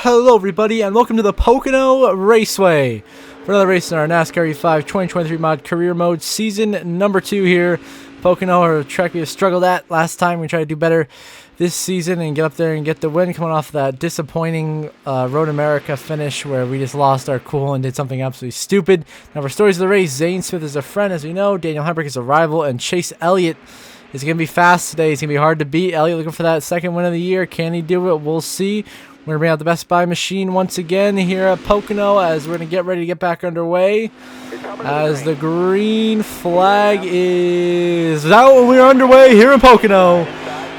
Hello everybody and welcome to the Pocono Raceway for another race in our NASCAR RE5 2023 mod career mode season number 2 here. Pocono, or a track we have struggled at last time. We try to do better this season and get up there and get the win, coming off that disappointing Road America finish where we just lost our cool and did something absolutely stupid. Now for stories of the race, Zane Smith is a friend, as we know, Daniel Hembrick is a rival, and Chase Elliott is going to be fast today. He's going to be hard to beat. Elliott looking for that second win of the year. Can he do it? We'll see. We're going to bring out the Best Buy machine once again here at Pocono as we're going to get ready to get back underway. As the green flag is out, we're underway here in Pocono.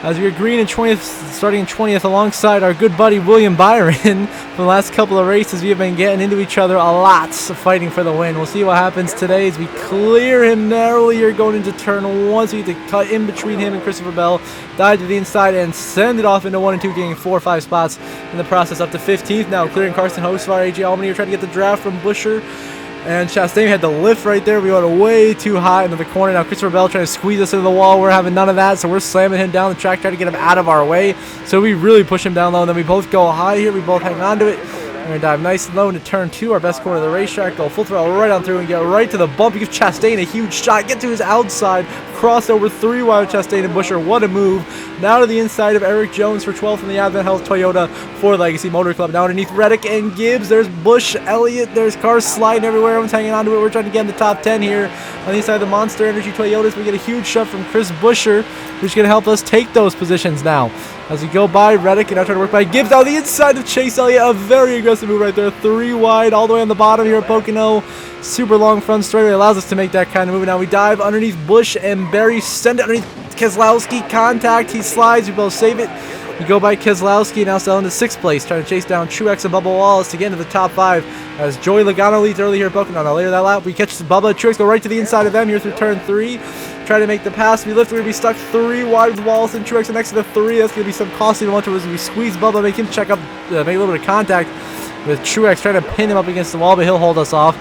As we're green in 20th, starting in 20th alongside our good buddy William Byron. For the last couple of races, we have been getting into each other a lot, fighting for the win. We'll see what happens today as we clear him narrowly here going into turn 1. So we have to cut in between him and Christopher Bell, dive to the inside and send it off into 1 and 2, getting 4 or 5 spots in the process up to 15th. Now clearing Carson Hosvar, AJ Albany here trying to get the draft from Busher. And Chastain had the lift right there. We went way too high into the corner. Now Christopher Bell trying to squeeze us into the wall. We're having none of that, so we're slamming him down the track, trying to get him out of our way. So we really push him down low, and then we both go high here. We both hang on to it. We're going to dive nice and low into turn 2, our best corner of the racetrack. Go full throttle right on through and get right to the bump. He gives Chastain a huge shot. Get to his outside. Cross over 3 wide Chastain and Busher. What a move. Now to the inside of Eric Jones for 12th from the Advent Health Toyota for Legacy Motor Club. Now underneath Reddick and Gibbs. There's Bush, Elliott. There's cars sliding everywhere. Everyone's hanging on to it. We're trying to get in the top 10 here. On the inside of the Monster Energy Toyotas, we get a huge shove from Chris Busher, who's going to help us take those positions now. As we go by Reddick and now trying to work by Gibbs. Now the inside of Chase Elliott. A very aggressive move right there. 3 wide all the way on the bottom here at Pocono. Super long front straightaway allows us to make that kind of move. Now we dive underneath Bush and Barry. Send it underneath Keselowski. Contact. He slides. We both save it. We go by Keselowski, now still into 6th place, trying to chase down Truex and Bubba Wallace to get into the top 5. As Joey Logano leads early here at Pocono. Now later that lap, we catch Bubba. Truex go right to the inside of them here through turn 3. Try to make the pass. We lift. We're going to be stuck 3 wide with Wallace and Truex next to the 3. That's going to be some costly one to us. We squeeze Bubba, make him check up, make a little bit of contact with Truex, trying to pin him up against the wall, but he'll hold us off.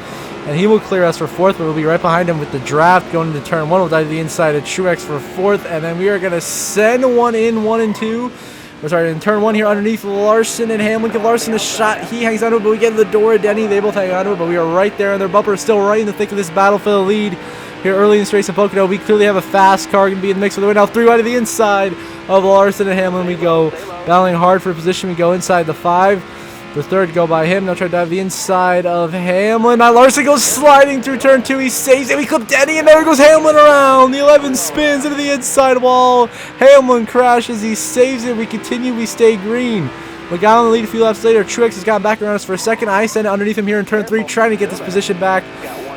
And he will clear us for 4th, but we'll be right behind him with the draft going into turn 1. We'll dive to the inside of Truex for 4th, and then we are going to send one in 1 and 2. We're sorry, in turn 1 here underneath Larson and Hamlin. Give Larson a shot. He hangs onto it, but we get to the door of Denny. They both hang onto it, but we are right there, and their bumper is still right in the thick of this battle for the lead here early in this race in Pocono. We clearly have a fast car going to be in the mix for the win. Now 3 wide to the inside of Larson and Hamlin. We go battling hard for position. We go inside the 5. The 3rd go by him. Now try to dive the inside of Hamlin. Now Larson goes sliding through turn 2. He saves it. We clip Denny, and there goes Hamlin around. The 11 spins into the inside wall. Hamlin crashes. He saves it. We continue. We stay green. We got on the lead a few laps later. Truex has gotten back around us for a second. I send it underneath him here in turn 3, trying to get this position back.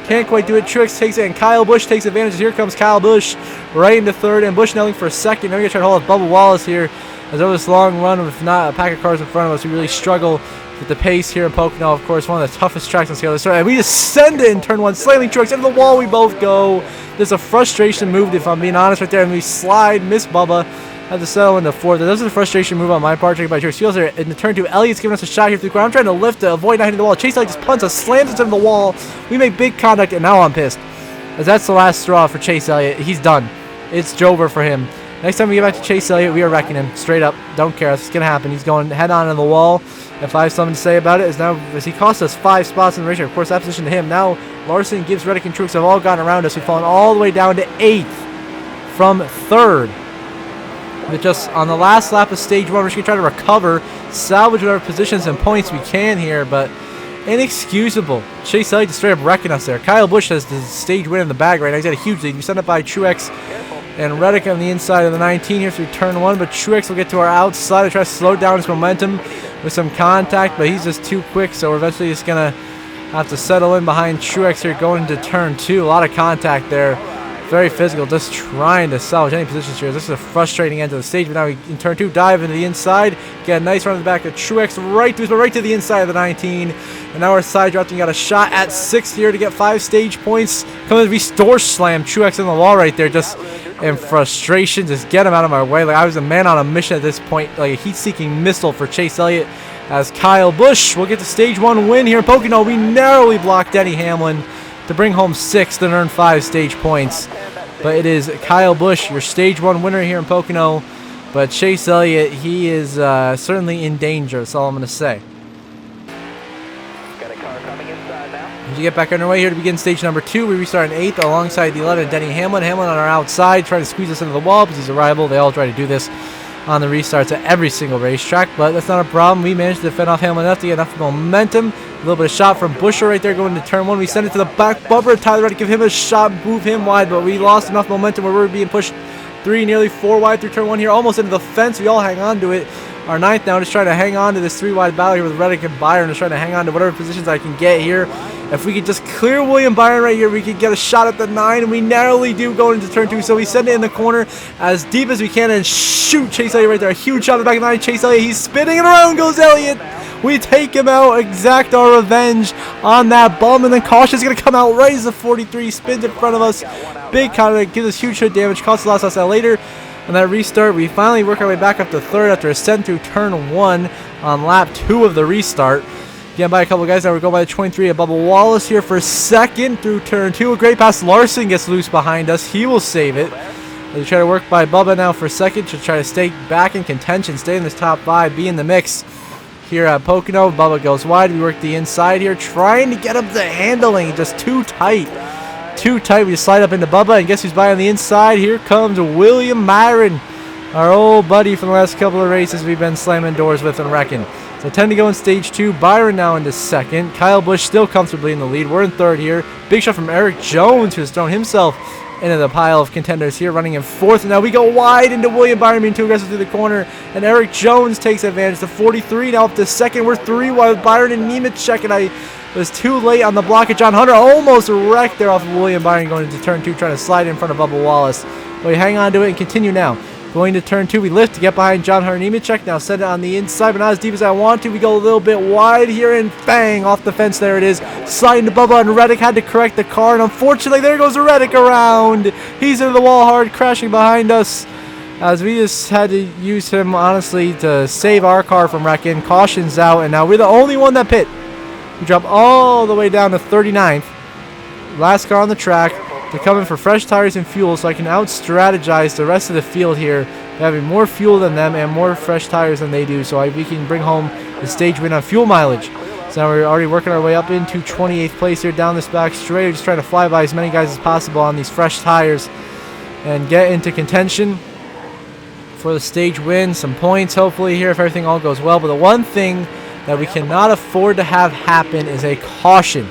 Can't quite do it. Truex takes it, and Kyle Busch takes advantage. Here comes Kyle Busch right into 3rd, and Busch nailing for a second. Now we're going to try to hold off Bubba Wallace here. As over this long run, with not a pack of cars in front of us, we really struggle with the pace here in Pocono. Of course, one of the toughest tracks on the scale. And we just send it in turn 1, slamming Truex into the wall. We both go. There's a frustration move, if I'm being honest, right there. And we slide, miss Bubba. Have to settle into 4th. This is a frustration move on my part, taken by Truex. Feels there in the turn 2. Elliott's giving us a shot here through the ground. I'm trying to lift to avoid not hitting the wall. Chase Elliott just punts us, slams us into the wall. We make big contact, and now I'm pissed, as that's the last straw for Chase Elliott. He's done. It's over for him. Next time we get back to Chase Elliott, we are wrecking him. Straight up. Don't care. It's going to happen. He's going head on in the wall. If I have something to say about it, is now as he cost us 5 spots in the race. Of course, that position to him. Now, Larson, Gibbs, Reddick, and Truex have all gotten around us. We've fallen all the way down to 8th from 3rd. But just on the last lap of stage 1, we're just going to try to recover, salvage whatever positions and points we can here, but inexcusable. Chase Elliott just straight up wrecking us there. Kyle Busch has the stage win in the bag right now. He's got a huge lead. We send it by Truex and Reddick on the inside of the 19 here through turn 1, but Truex will get to our outside to try to slow down his momentum with some contact, but he's just too quick, so we're eventually just going to have to settle in behind Truex here going into turn 2. A lot of contact there. Very physical, just trying to salvage any positions here. This is a frustrating end of the stage, but now we, in turn 2, dive into the inside, get a nice run to the back of Truex, right to the inside of the 19, and now we're side drafting. Got a shot at 6th here to get 5 stage points. Coming to restore slam Truex in the wall right there, just in frustration, just get him out of my way. Like I was a man on a mission at this point, like a heat-seeking missile for Chase Elliott. As Kyle Busch will get the stage 1 win here in Pocono. We narrowly blocked Denny Hamlin to bring home 6th and earn 5 stage points. But it is Kyle Busch, your stage 1 winner here in Pocono. But Chase Elliott, he is certainly in danger. That's all I'm going to say. As we get back underway here to begin stage number 2, we restart in 8th alongside the 11 Denny Hamlin. Hamlin on our outside trying to squeeze us into the wall because he's a rival. They all try to do this on the restarts at every single racetrack, but that's not a problem. We managed to defend off Hamlin enough to get enough momentum. A little bit of shot from Busher right there going to turn 1. We send it to the back bumper. Tyler Reddick give him a shot, move him wide, but we lost enough momentum where we were being pushed 3, nearly 4 wide through turn 1 here, almost into the fence. We all hang on to it. Our 9th now just trying to hang on to this 3-wide battle here with Reddick and Byron. Just trying to hang on to whatever positions I can get here. If we could just clear William Byron right here, we could get a shot at the 9, and we narrowly do go into turn 2. So we send it in the corner as deep as we can and shoot Chase Elliott right there. A huge shot in the back of the 9. Chase Elliott, he's spinning, and around goes Elliott. We take him out, exact our revenge on that bum, and then Caution's going to come out right as the 43 spins in front of us. Big counter, gives us huge hit damage, costs a lot of us later. On that restart, we finally work our way back up to 3rd after a send through turn 1 on lap 2 of the restart. Getting by a couple of guys now. We're going by the 23 at Bubba Wallace here for 2nd through turn 2. A great pass. Larson gets loose behind us. He will save it. We try to work by Bubba now for 2nd to try to stay back in contention, stay in this top 5, be in the mix here at Pocono. Bubba goes wide. We work the inside here, trying to get up the handling. Just too tight. Too tight. We just slide up into Bubba, and guess who's by on the inside? Here comes William Myron, our old buddy from the last couple of races we've been slamming doors with and wrecking. So 10 to go in stage 2. Byron now into 2nd. Kyle Busch still comfortably in the lead. We're in 3rd here. Big shot from Eric Jones, who has thrown himself into the pile of contenders here, running in 4th. And now we go wide into William Byron being too aggressive through the corner, and Eric Jones takes advantage. The 43 now up to 2nd. We're 3 wide with Byron and Nemechek, and I was too late on the block of John Hunter. Almost wrecked there off of William Byron going into turn 2, trying to slide in front of Bubba Wallace. But we hang on to it and continue now. Going to turn 2, we lift to get behind John Hunter Nemechek. Now set it on the inside, but not as deep as I want to. We go a little bit wide here, and bang, off the fence. There it is. Sliding to Bubba, and Reddick had to correct the car, and unfortunately, there goes Reddick around. He's into the wall hard, crashing behind us, as we just had to use him, honestly, to save our car from wrecking. Caution's out, and now we're the only one that pit. We drop all the way down to 39th. Last car on the track to come in for fresh tires and fuel, so I can out-strategize the rest of the field here, having more fuel than them and more fresh tires than they do, so we can bring home the stage win on fuel mileage. So now we're already working our way up into 28th place here down this back straight. We're just trying to fly by as many guys as possible on these fresh tires and get into contention for the stage win. Some points hopefully here if everything all goes well, but the one thing that we cannot afford to have happen is a caution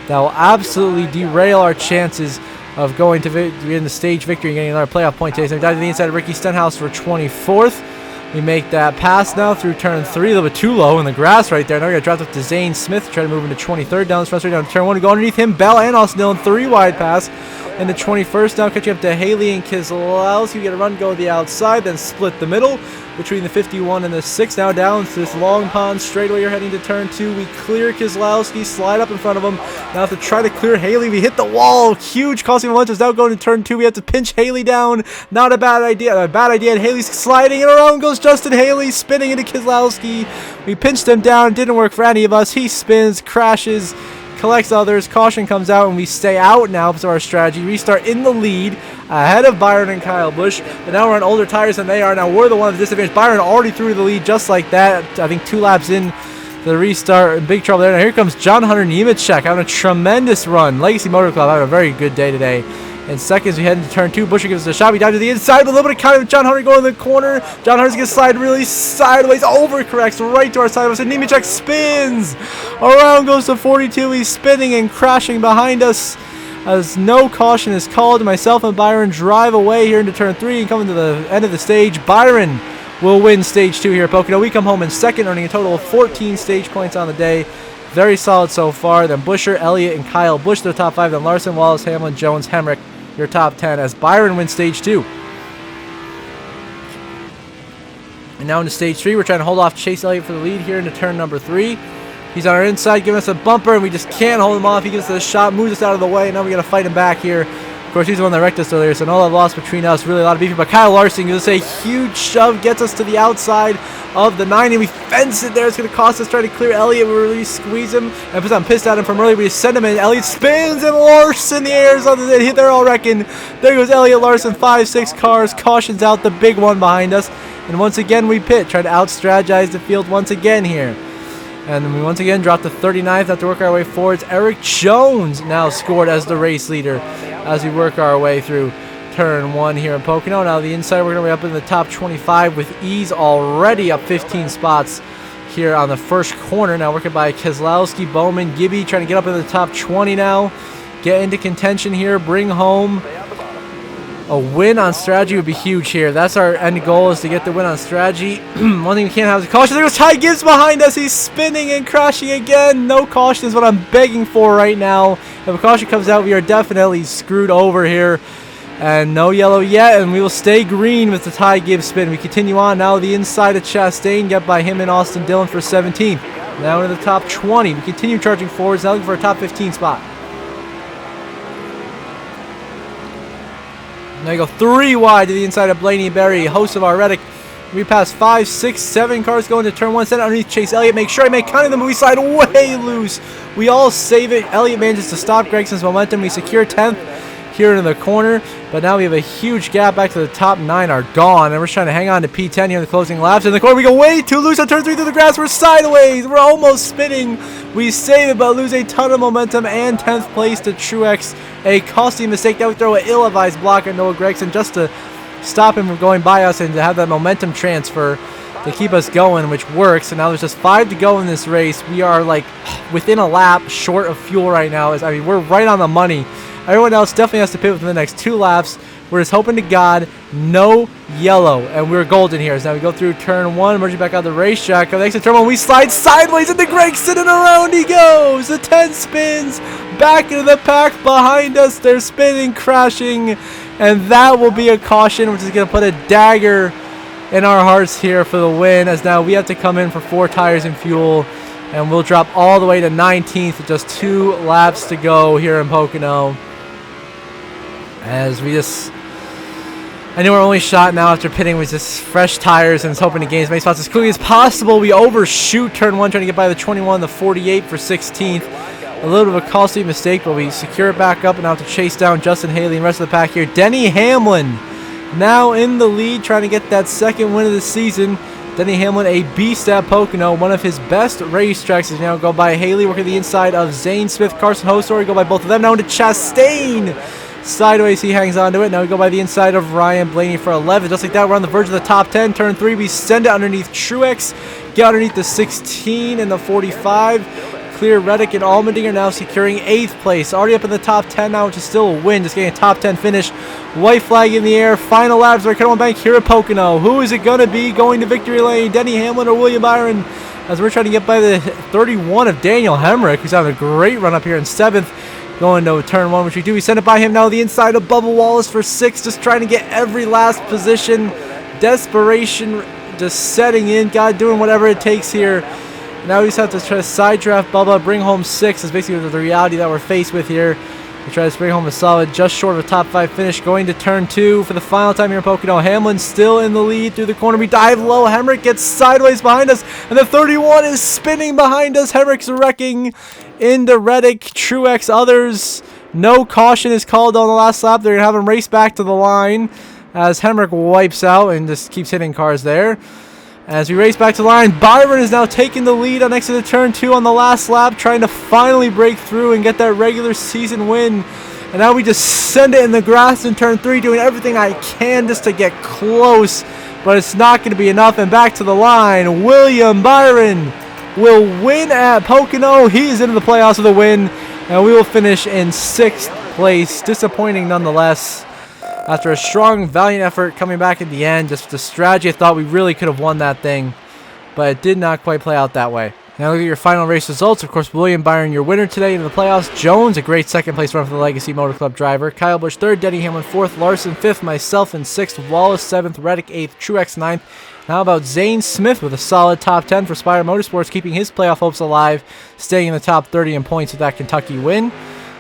that will absolutely derail our chances of going to the stage victory and getting another playoff point today. So we dive to the inside of Ricky Stenhouse for 24th. We make that pass now through turn 3, a little bit too low in the grass right there. Now we got dropped up to Zane Smith to try to move into 23rd down this front straight down to turn 1. We go underneath him, Bell and Austin Dillon, 3-wide pass. And the 21st now catching up to Haley and Keselowski. We get a run go to the outside, then split the middle between the 51 and the 6. Now down to this long pond straightaway. You're heading to turn 2. We clear Keselowski, slide up in front of him. Now have to try to clear Haley. We hit the wall. Huge costing momentum. Now going to turn 2. We have to pinch Haley down. Not a bad idea. A bad idea. And Haley's sliding, and around goes Justin Haley, spinning into Keselowski. We pinched him down. Didn't work for any of us. He spins, crashes, collects others. Caution comes out, and we stay out now because of our strategy. Restart in the lead ahead of Byron and Kyle Busch, but now we're on older tires than they are. Now we're the one at disadvantage. Byron already through the lead just like that. I think 2 laps in the restart. In big trouble there. Now here comes John Hunter Nemechek having a tremendous run. Legacy Motor Club having a very good day today. In seconds, we head into turn 2. Busher gives us a shot. We dive to the inside, but a little bit of counter with John Hunter going in the corner. John Hunter's going to slide really sideways, overcorrects right to our side of us, and Nemechek spins. Around goes the 42. He's spinning and crashing behind us as no caution is called. Myself and Byron drive away here into turn 3 and come into the end of the stage. Byron will win stage 2 here at Pocono. We come home in 2nd, earning a total of 14 stage points on the day. Very solid so far. Then Busher, Elliott, and Kyle Busch to the top 5. Then Larson, Wallace, Hamlin, Jones, Hemrick, your top 10 as Byron wins stage 2. And now into stage 3, we're trying to hold off Chase Elliott for the lead here into turn number 3. He's on our inside, giving us a bumper, and we just can't hold him off. He gives us a shot, moves us out of the way. Now we got to fight him back here. Of course, he's the one that wrecked us earlier, so no love lost between us. Really a lot of beefing. But Kyle Larson gives us a huge shove, gets us to the outside of the 9, and we fence it there. It's going to cost us trying to clear Elliott. We really squeeze him, and because I'm pissed at him from earlier, we just send him in. Elliott spins, and Larson in the air is on the hit. They're all wrecking. There goes Elliott Larson, 5-6 cars. Caution's out, the big one behind us. And once again, we pit, try to out-strategize the field once again here. And we once again dropped the 39th. Have to work our way forwards. Eric Jones now scored as the race leader as we work our way through turn 1 here in Pocono. Now the inside, we're going to be up in the top 25 with ease, already up 15 spots here on the first corner. Now working by Keselowski, Bowman, Gibby, trying to get up in the top 20 now. Get into contention here, bring home a win on strategy would be huge here. That's our end goal, is to get the win on strategy. One thing we can't have is a caution. There goes Ty Gibbs behind us. He's spinning and crashing again. No caution is what I'm begging for right now. If a caution comes out, we are definitely screwed over here. And no yellow yet, and we will stay green with the Ty Gibbs spin. We continue on now. The inside of Chastain, get by him and Austin Dillon for 17th. Now into the top 20. We continue charging forwards, now looking for a top 15 spot. Now you go 3 wide to the inside of Blaney Berry, host of our Reddick. We pass 5, 6, 7 cars going to turn 1. Set underneath Chase Elliott. Make sure I make kind of them, but we slide way loose. We all save it. Elliott manages to stop Gregson's momentum. We secure 10th here in the corner, but now we have a huge gap back to the top 9 are gone, and we're trying to hang on to P10 here in the closing laps. In the corner, we go way too loose on turn 3 through the grass. We're sideways. We're almost spinning. We save it, but lose a ton of momentum and 10th place to Truex. A costly mistake. Now we throw an ill-advised block at Noah Gragson just to stop him from going by us and to have that momentum transfer to keep us going, which works. And now there's just 5 to go in this race. We are like within a lap short of fuel right now. I mean, we're right on the money. Everyone else definitely has to pit within the next 2 laps. We're just hoping to God no yellow, and we're golden here. So now we go through turn 1, emerging back out of the racetrack. On the exit turn 1, we slide sideways into Gregson, and around he goes. The 10 spins back into the pack behind us. They're spinning, crashing, and that will be a caution, which is going to put a dagger in our hearts here for the win, as now we have to come in for 4 tires and fuel. And we'll drop all the way to 19th with just 2 laps to go here in Pocono. As we just, I know our only shot now after pitting was just fresh tires and it's hoping to gain as many spots as quickly as possible. We overshoot turn 1, trying to get by the 21, the 48 for 16th. A little bit of a costly mistake, but we secure it back up and now to chase down Justin Haley and the rest of the pack here. Denny Hamlin now in the lead, trying to get that 2nd win of the season. Denny Hamlin, a beast at Pocono, one of his best racetracks. As now go by Haley, working the inside of Zane Smith, Carson Hostory, go by both of them. Now into Chastain. Sideways, he hangs on to it. Now we go by the inside of Ryan Blaney for 11. Just like that, we're on the verge of the top 10. Turn 3, we send it underneath Truex. Get underneath the 16 and the 45. Clear Reddick and Allmendinger now securing 8th place. Already up in the top 10 now, which is still a win. Just getting a top 10 finish. White flag in the air. Final laps are coming back here at Pocono. Who is it going to be going to victory lane? Denny Hamlin or William Byron? As we're trying to get by the 31 of Daniel Hemrick, who's having a great run up here in 7th. Going to turn 1, which we do. We send it by him now. The inside of Bubba Wallace for 6. Just trying to get every last position. Desperation just setting in. God doing whatever it takes here. Now we just have to try to side draft Bubba, bring home 6 is basically the reality that we're faced with here. We try to bring home a solid, just short of a top 5 finish. Going to turn 2 for the final time here in Pocono. Hamlin still in the lead through the corner. We dive low. Hemrick gets sideways behind us, and the 31 is spinning behind us. Hemrick's wrecking into Reddick, Truex, others. No caution is called on the last lap. They're going to have him race back to the line as Hemrick wipes out and just keeps hitting cars there. As we race back to the line, Byron is now taking the lead on exit of turn 2 on the last lap, trying to finally break through and get that regular season win. And now we just send it in the grass in turn 3, doing everything I can just to get close, but it's not going to be enough. And back to the line, William Byron will win at Pocono. He is into the playoffs with a win, and we will finish in 6th place. Disappointing nonetheless. After a strong, valiant effort coming back at the end, just the strategy, I thought we really could have won that thing, but it did not quite play out that way. Now look at your final race results. Of course, William Byron, your winner today in the playoffs. Jones, a great 2nd place run for the Legacy Motor Club driver. Kyle Busch 3rd, Denny Hamlin 4th, Larson 5th, myself in 6th, Wallace 7th, Reddick 8th, Truex 9th. Now about Zane Smith with a solid top 10 for Spire Motorsports, keeping his playoff hopes alive, staying in the top 30 in points with that Kentucky win.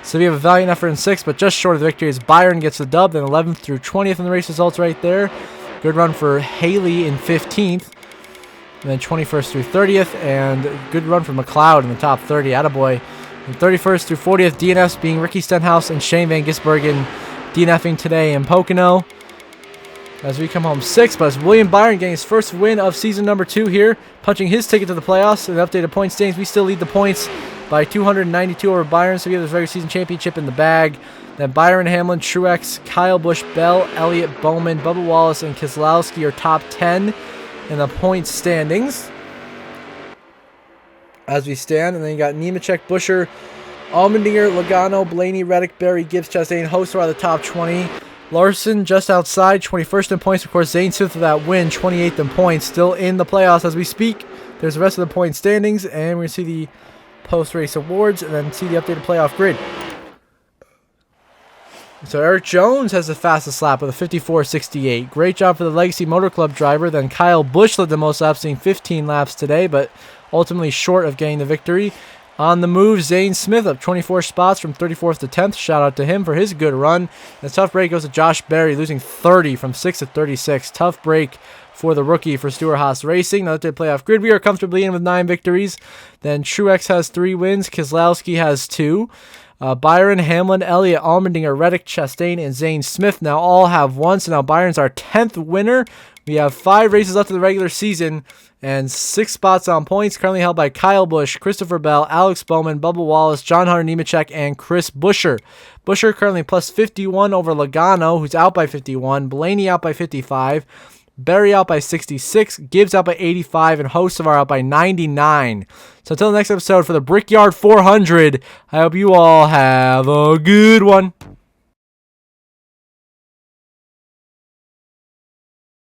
So we have a valiant effort in 6th, but just short of the victory as Byron gets the dub, then 11th through 20th in the race results right there. Good run for Haley in 15th, and then 21st through 30th, and good run for McLeod in the top 30. Attaboy. And 31st through 40th, DNFs being Ricky Stenhouse and Shane Van Gisbergen DNFing today in Pocono. as we come home 6th. But it's William Byron getting his first win of season number 2 here, punching his ticket to the playoffs. And updated point standings, we still lead the points by 292 over Byron, so we have this regular season championship in the bag. Then Byron, Hamlin, Truex, Kyle Busch, Bell, Elliott, Bowman, Bubba Wallace, and Keselowski are top 10 in the point standings as we stand. And then you got Nemechek, Buescher, Allmendinger, Logano, Blaney, Reddick, Berry, Gibbs, Chastain, Hoster are the top 20. Larson just outside, 21st in points. Of course, Zane Smith with that win, 28th in points, still in the playoffs as we speak. There's the rest of the point standings, and we're going to see the post-race awards and then see the updated playoff grid. So Eric Jones has the fastest lap with a 54.68. Great job for the Legacy Motor Club driver. Then Kyle Busch led the most laps, seeing 15 laps today, but ultimately short of getting the victory. On the move, Zane Smith up 24 spots from 34th to 10th. Shout out to him for his good run. And the tough break goes to Josh Berry, losing 30 from 6th to 36. Tough break for the rookie for Stewart-Haas Racing. Now that they playoff grid, we are comfortably in with 9 victories. Then Truex has 3 wins. Keselowski has 2. Byron, Hamlin, Elliott, Allmendinger, Reddick, Chastain, and Zane Smith now all have 1. So now Byron's our 10th winner. We have 5 races left of the regular season and 6 spots on points, currently held by Kyle Busch, Christopher Bell, Alex Bowman, Bubba Wallace, John Hunter Nemechek, and Chris Buescher. Buescher currently plus 51 over Logano, who's out by 51, Blaney out by 55, Berry out by 66, Gibbs out by 85, and Hocevar out by 99. So until the next episode for the Brickyard 400, I hope you all have a good one.